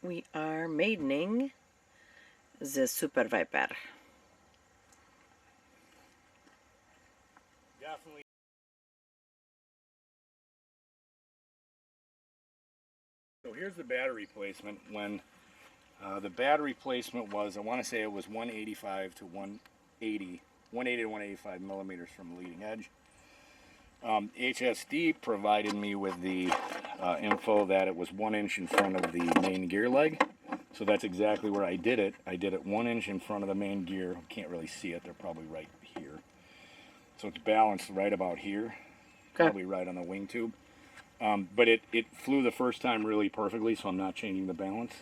we are maidening the Super Viper. Definitely. So here's the battery placement. When the battery placement was, I want to say it was 185 to 180 to 185 millimeters from the leading edge. HSD provided me with the info that it was 1 inch in front of the main gear leg. So that's exactly where I did it. I did it 1 inch in front of the main gear. Can't really see it. They're probably right here. So it's balanced right about here. Okay. Probably right on the wing tube. But it flew the first time really perfectly, so I'm not changing the balance.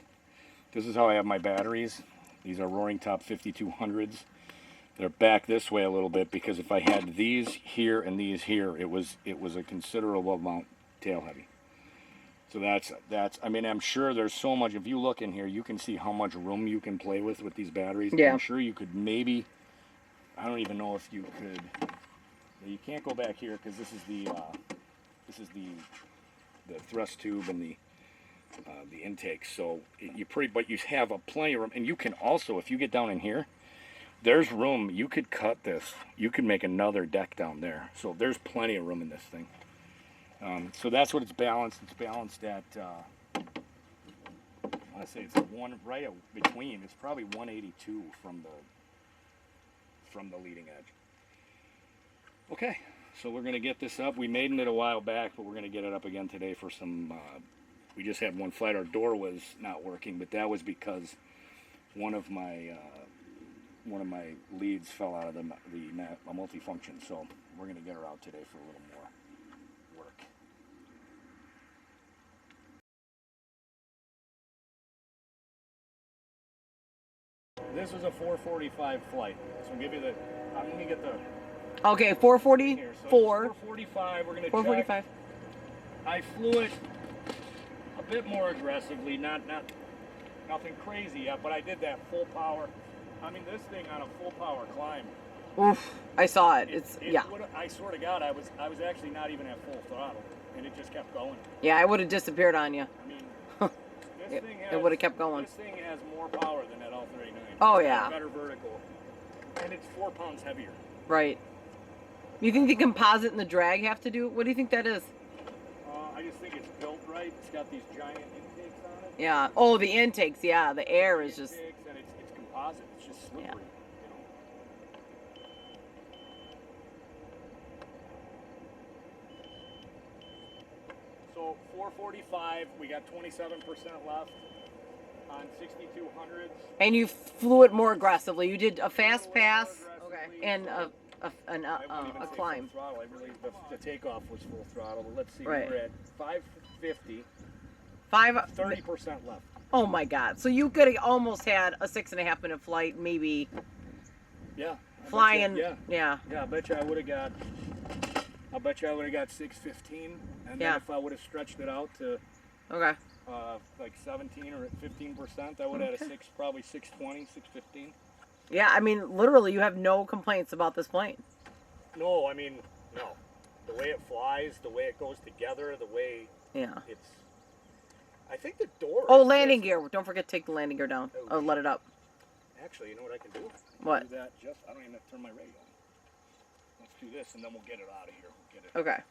This is how I have my batteries. These are Roaring Top 5200s. They're back this way a little bit because if I had these here and these here, it was a considerable amount tail heavy. So that's I mean, I'm sure there's so much. If you look in here, you can see how much room you can play with these batteries. Yeah. I'm sure you could maybe, I don't even know if you could. You can't go back here because this is the thrust tube and the intake. So but you have plenty of room, and you can also, if you get down in here, there's room. You could cut this. You could make another deck down there. So there's plenty of room in this thing. So that's what it's balanced. It's balanced at, I want to say it's right between. It's probably 182 from the leading edge. Okay, so we're going to get this up. We maidened it a while back, but we're going to get it up again today for some, we just had one flight. Our door was not working, but that was because one of my leads fell out of the multifunction, so we're going to get her out today for a little more work. This was a 445 flight, so I'm going to get the... Okay, 444. Here, so 445, we're going to 445. check. I flew it a bit more aggressively, nothing crazy yet, but I did that full power. I mean, this thing on a full power climb. Oof, I saw it. Yeah. I swear to God, I was actually not even at full throttle, and it just kept going. Yeah, I would have disappeared on you. I mean, it would have kept going. This thing has more power than that L-39. Oh, it's yeah. Better vertical, and it's 4 pounds heavier. Right. You think the composite and the drag have to do? What do you think that is? I just think it's built right. It's got these giant intakes on it. Yeah. Oh, the intakes. Yeah, the air is just. And it's composite. It's just slippery. Yeah. You know? So 445. We got 27% left on 6200s. And you flew it more aggressively. You did a fast pass. Okay. And a climb. Full throttle. The takeoff was full throttle. But let's see, right. We're at 550. 30% left. Oh my God! So you could have almost had a 6.5 minute flight, maybe. Yeah. Flying. Yeah. I bet you I would have got. I bet you I would have got 615, and then if I would have stretched it out to. Okay. Like 17 or 15%, I would have had probably 620, 615. Yeah, I mean, literally, you have no complaints about this plane. No, I mean, no. The way it flies, the way it goes together, the way it's... I think the door... Oh, landing gear. Don't forget to take the landing gear down. Oh, let it up. Actually, you know what I can do? What? Do that I don't even have to turn my radio on. Let's do this, and then we'll get it out of here. Okay.